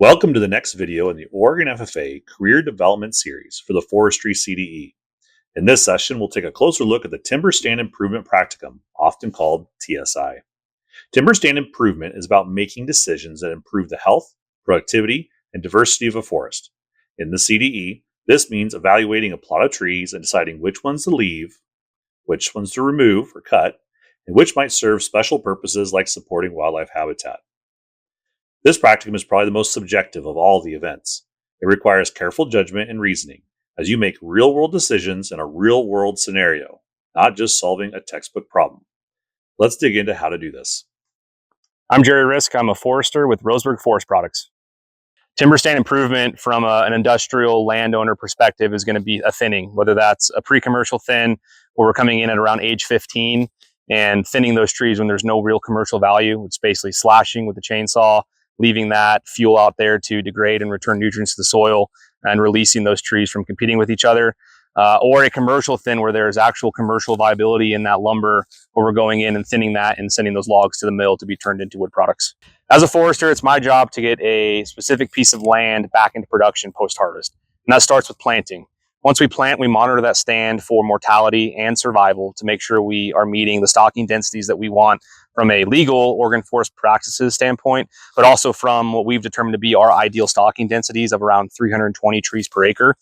Welcome to the next video in the Oregon FFA Career Development Series for the Forestry CDE. In this session, we'll take a closer look at the Timber Stand Improvement Practicum, often called TSI. Timber Stand Improvement is about making decisions that improve the health, productivity, and diversity of a forest. In the CDE, this means evaluating a plot of trees and deciding which ones to leave, which ones to remove or cut, and which might serve special purposes like supporting wildlife habitat. This practicum is probably the most subjective of all the events. It requires careful judgment and reasoning as you make real-world decisions in a real-world scenario, not just solving a textbook problem. Let's dig into how to do this. I'm Jerry Risk. I'm a forester with Roseburg Forest Products. Timber stand improvement from an industrial landowner perspective is going to be a thinning, whether that's a pre-commercial thin where we're coming in at around age 15 and thinning those trees when there's no real commercial value. It's basically slashing with the chainsaw, leaving that fuel out there to degrade and return nutrients to the soil and releasing those trees from competing with each other. Or a commercial thin where there's actual commercial viability in that lumber, where we're going in and thinning that and sending those logs to the mill to be turned into wood products. As a forester, it's my job to get a specific piece of land back into production post-harvest. And that starts with planting. Once we plant, we monitor that stand for mortality and survival to make sure we are meeting the stocking densities that we want from a legal Oregon Forest Practices standpoint, but also from what we've determined to be our ideal stocking densities of around 320 trees per acre.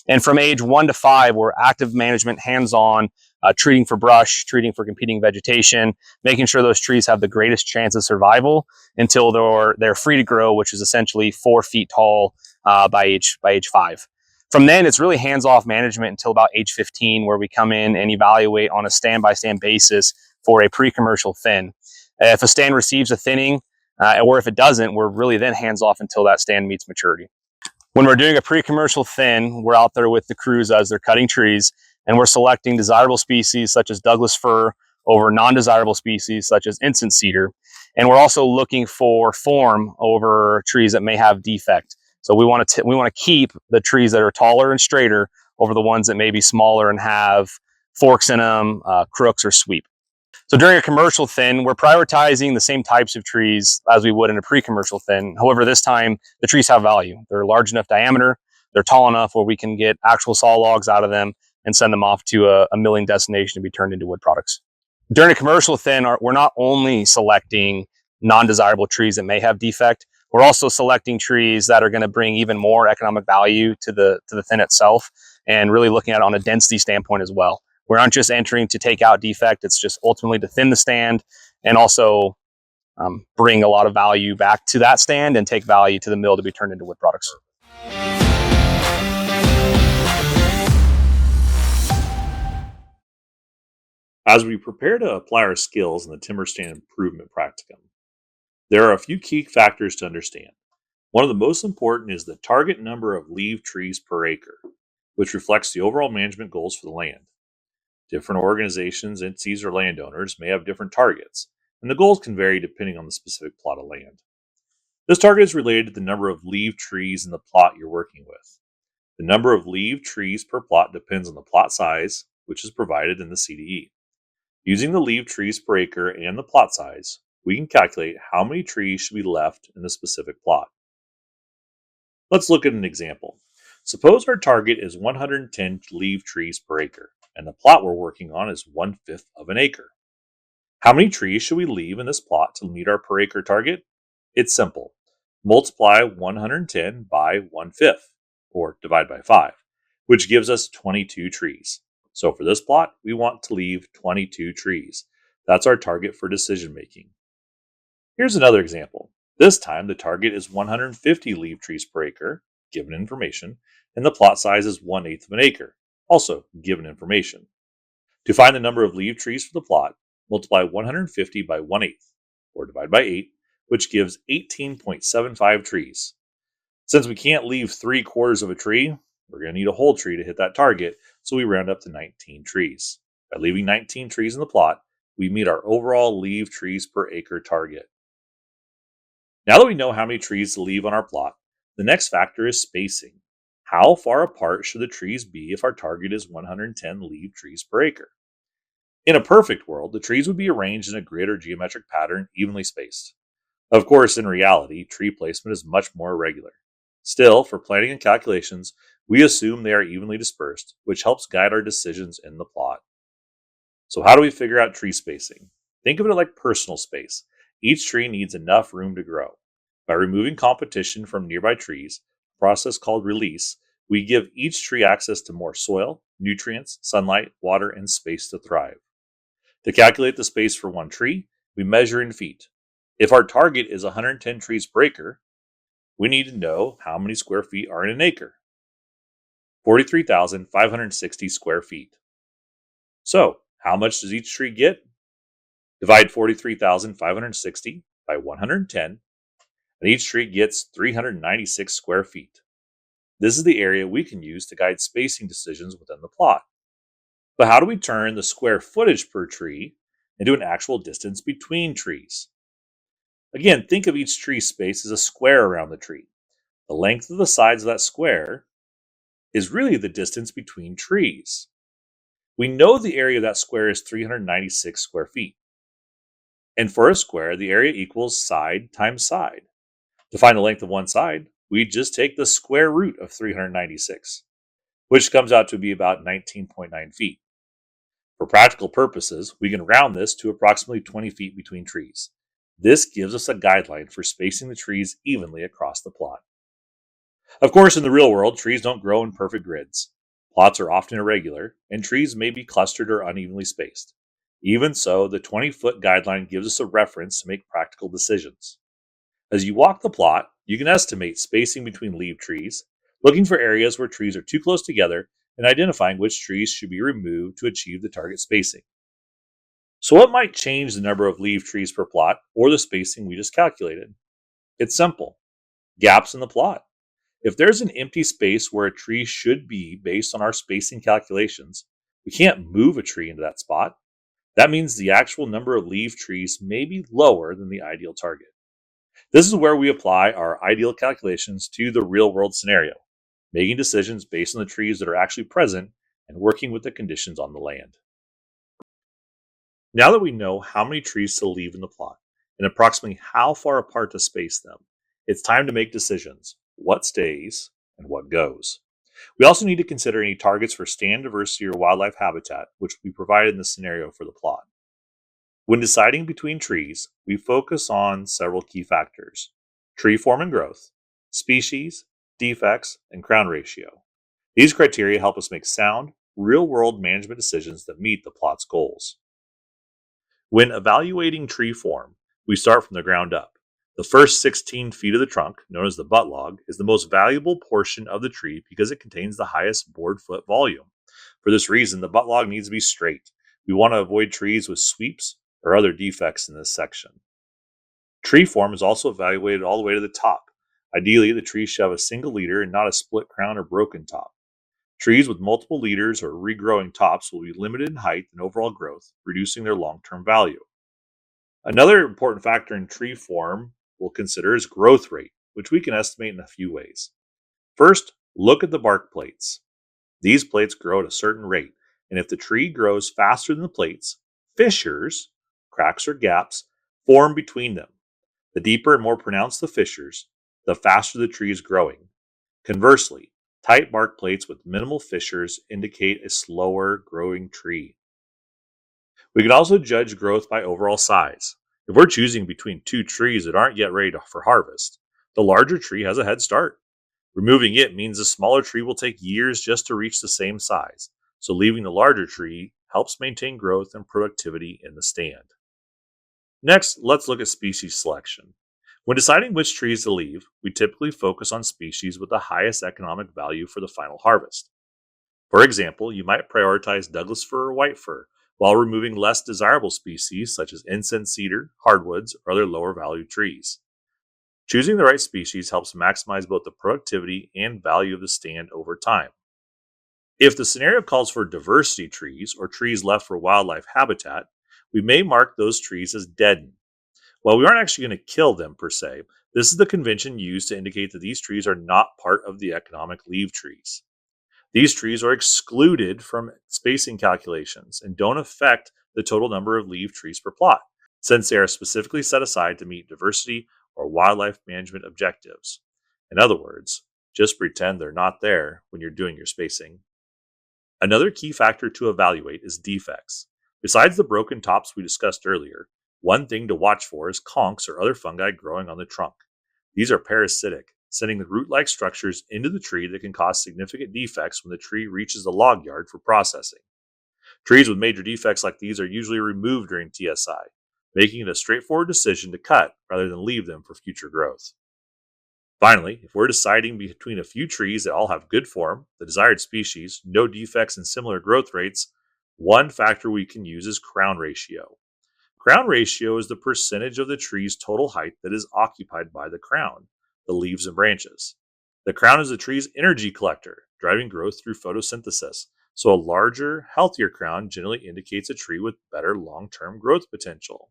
And from age 1 to 5, we're active management, hands-on, treating for brush, treating for competing vegetation, making sure those trees have the greatest chance of survival until they're free to grow, which is essentially 4 feet tall by age 5. From then, it's really hands-off management until about age 15, where we come in and evaluate on a stand-by-stand basis for a pre-commercial thin. If a stand receives a thinning, or if it doesn't, we're really then hands-off until that stand meets maturity. When we're doing a pre-commercial thin, we're out there with the crews as they're cutting trees, and we're selecting desirable species such as Douglas fir over non-desirable species such as incense cedar. And we're also looking for form over trees that may have defect. So we want to keep the trees that are taller and straighter over the ones that may be smaller and have forks in them, crooks, or sweep. So during a commercial thin, we're prioritizing the same types of trees as we would in a pre-commercial thin. However, this time the trees have value. They're large enough diameter, they're tall enough where we can get actual saw logs out of them and send them off to a milling destination to be turned into wood products. During a commercial thin, we're not only selecting non-desirable trees that may have defect, we're also selecting trees that are going to bring even more economic value to the thin itself, and really looking at it on a density standpoint as well. We aren't just entering to take out defect, it's just ultimately to thin the stand and also bring a lot of value back to that stand and take value to the mill to be turned into wood products. As we prepare to apply our skills in the Timber Stand Improvement Practicum, there are a few key factors to understand. One of the most important is the target number of leave trees per acre, which reflects the overall management goals for the land. Different organizations, entities, or landowners may have different targets, and the goals can vary depending on the specific plot of land. This target is related to the number of leave trees in the plot you're working with. The number of leave trees per plot depends on the plot size, which is provided in the CDE. Using the leave trees per acre and the plot size, we can calculate how many trees should be left in the specific plot. Let's look at an example. Suppose our target is 110 leave trees per acre, and the plot we're working on is 1/5 of an acre. How many trees should we leave in this plot to meet our per acre target? It's simple. Multiply 110 by 1/5, or divide by 5, which gives us 22 trees. So for this plot, we want to leave 22 trees. That's our target for decision making. Here's another example. This time the target is 150 leave trees per acre, given information, and the plot size is 1/8 of an acre, also given information. To find the number of leave trees for the plot, multiply 150 by 1/8, or divide by 8, which gives 18.75 trees. Since we can't leave 3/4 of a tree, we're going to need a whole tree to hit that target, so we round up to 19 trees. By leaving 19 trees in the plot, we meet our overall leave trees per acre target. Now that we know how many trees to leave on our plot, the next factor is spacing. How far apart should the trees be if our target is 110 leave trees per acre? In a perfect world, the trees would be arranged in a grid or geometric pattern evenly spaced. Of course, in reality, tree placement is much more irregular. Still, for planning and calculations, we assume they are evenly dispersed, which helps guide our decisions in the plot. So, how do we figure out tree spacing? Think of it like personal space. Each tree needs enough room to grow. By removing competition from nearby trees, a process called release, we give each tree access to more soil, nutrients, sunlight, water, and space to thrive. To calculate the space for one tree, we measure in feet. If our target is 110 trees per acre, we need to know how many square feet are in an acre. 43,560 square feet. So, how much does each tree get? Divide 43,560 by 110, and each tree gets 396 square feet. This is the area we can use to guide spacing decisions within the plot. But how do we turn the square footage per tree into an actual distance between trees? Again, think of each tree space as a square around the tree. The length of the sides of that square is really the distance between trees. We know the area of that square is 396 square feet. And for a square, the area equals side times side. To find the length of one side, we just take the square root of 396, which comes out to be about 19.9 feet. For practical purposes, we can round this to approximately 20 feet between trees. This gives us a guideline for spacing the trees evenly across the plot. Of course, in the real world, trees don't grow in perfect grids. Plots are often irregular, and trees may be clustered or unevenly spaced. Even so, the 20-foot guideline gives us a reference to make practical decisions. As you walk the plot, you can estimate spacing between leaf trees, looking for areas where trees are too close together, and identifying which trees should be removed to achieve the target spacing. So what might change the number of leaf trees per plot or the spacing we just calculated? It's simple. Gaps in the plot. If there's an empty space where a tree should be based on our spacing calculations, we can't move a tree into that spot. That means the actual number of leaf trees may be lower than the ideal target. This is where we apply our ideal calculations to the real-world scenario, making decisions based on the trees that are actually present and working with the conditions on the land. Now that we know how many trees to leave in the plot and approximately how far apart to space them, it's time to make decisions. What stays and what goes. We also need to consider any targets for stand diversity or wildlife habitat, which will be provided in the scenario for the plot. When deciding between trees, we focus on several key factors: tree form and growth, species, defects, and crown ratio. These criteria help us make sound, real-world management decisions that meet the plot's goals. When evaluating tree form, we start from the ground up. The first 16 feet of the trunk, known as the butt log, is the most valuable portion of the tree because it contains the highest board foot volume. For this reason, the butt log needs to be straight. We want to avoid trees with sweeps or other defects in this section. Tree form is also evaluated all the way to the top. Ideally, the tree should have a single leader and not a split crown or broken top. Trees with multiple leaders or regrowing tops will be limited in height and overall growth, reducing their long-term value. Another important factor in tree form we'll consider is growth rate, which we can estimate in a few ways. First, look at the bark plates. These plates grow at a certain rate, and if the tree grows faster than the plates, fissures, cracks or gaps, form between them. The deeper and more pronounced the fissures, the faster the tree is growing. Conversely, tight bark plates with minimal fissures indicate a slower growing tree. We can also judge growth by overall size. If we're choosing between two trees that aren't yet ready for harvest, the larger tree has a head start. Removing it means the smaller tree will take years just to reach the same size, so leaving the larger tree helps maintain growth and productivity in the stand. Next, let's look at species selection. When deciding which trees to leave, we typically focus on species with the highest economic value for the final harvest. For example, you might prioritize Douglas fir or white fir, while removing less desirable species such as incense cedar, hardwoods, or other lower value trees. Choosing the right species helps maximize both the productivity and value of the stand over time. If the scenario calls for diversity trees or trees left for wildlife habitat, we may mark those trees as deadened. While we aren't actually going to kill them per se, this is the convention used to indicate that these trees are not part of the economic leave trees. These trees are excluded from spacing calculations and don't affect the total number of leaf trees per plot, since they are specifically set aside to meet diversity or wildlife management objectives. In other words, just pretend they're not there when you're doing your spacing. Another key factor to evaluate is defects. Besides the broken tops we discussed earlier, one thing to watch for is conchs or other fungi growing on the trunk. These are parasitic, sending the root-like structures into the tree that can cause significant defects when the tree reaches the log yard for processing. Trees with major defects like these are usually removed during TSI, making it a straightforward decision to cut rather than leave them for future growth. Finally, if we're deciding between a few trees that all have good form, the desired species, no defects, and similar growth rates, one factor we can use is crown ratio. Crown ratio is the percentage of the tree's total height that is occupied by the crown, the leaves and branches. The crown is the tree's energy collector, driving growth through photosynthesis, so a larger, healthier crown generally indicates a tree with better long-term growth potential.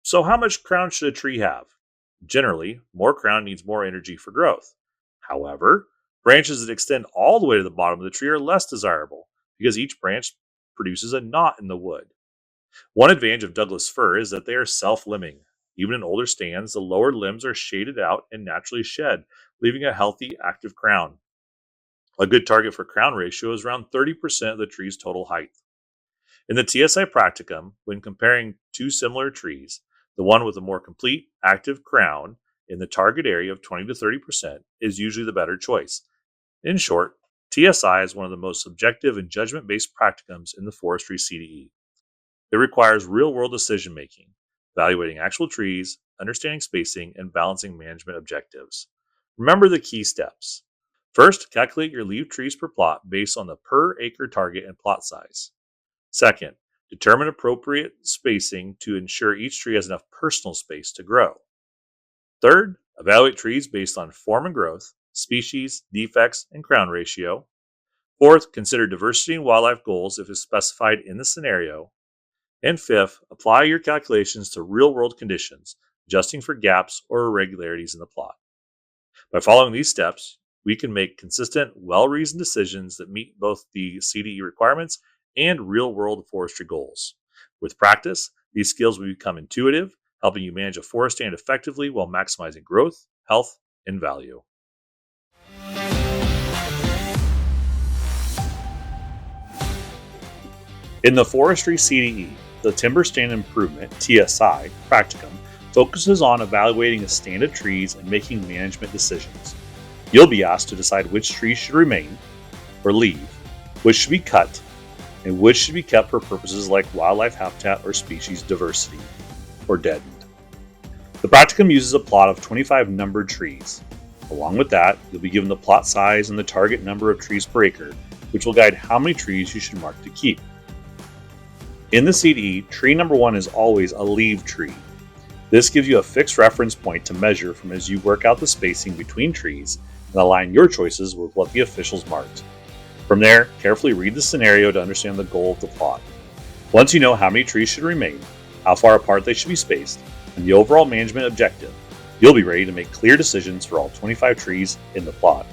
So how much crown should a tree have? Generally, more crown needs more energy for growth. However, branches that extend all the way to the bottom of the tree are less desirable because each branch produces a knot in the wood. One advantage of Douglas fir is that they are self-limbing. Even in older stands, the lower limbs are shaded out and naturally shed, leaving a healthy, active crown. A good target for crown ratio is around 30% of the tree's total height. In the TSI practicum, when comparing two similar trees, the one with a more complete, active crown in the target area of 20 to 30% is usually the better choice. In short, TSI is one of the most subjective and judgment-based practicums in the forestry CDE. It requires real-world decision-making, evaluating actual trees, understanding spacing, and balancing management objectives. Remember the key steps. First, calculate your leaf trees per plot based on the per acre target and plot size. Second, determine appropriate spacing to ensure each tree has enough personal space to grow. Third, evaluate trees based on form and growth, species, defects, and crown ratio. Fourth, consider diversity and wildlife goals if it's specified in the scenario. And fifth, apply your calculations to real-world conditions, adjusting for gaps or irregularities in the plot. By following these steps, we can make consistent, well-reasoned decisions that meet both the CDE requirements and real-world forestry goals. With practice, these skills will become intuitive, helping you manage a forest stand effectively while maximizing growth, health, and value. In the forestry CDE, the Timber Stand Improvement (TSI) practicum focuses on evaluating a stand of trees and making management decisions. You'll be asked to decide which trees should remain or leave, which should be cut, and which should be kept for purposes like wildlife habitat or species diversity, or deadened. The practicum uses a plot of 25 numbered trees. Along with that, you'll be given the plot size and the target number of trees per acre, which will guide how many trees you should mark to keep. In the CDE, tree number 1 is always a leave tree. This gives you a fixed reference point to measure from as you work out the spacing between trees and align your choices with what the officials marked. From there, carefully read the scenario to understand the goal of the plot. Once you know how many trees should remain, how far apart they should be spaced, and the overall management objective, you'll be ready to make clear decisions for all 25 trees in the plot.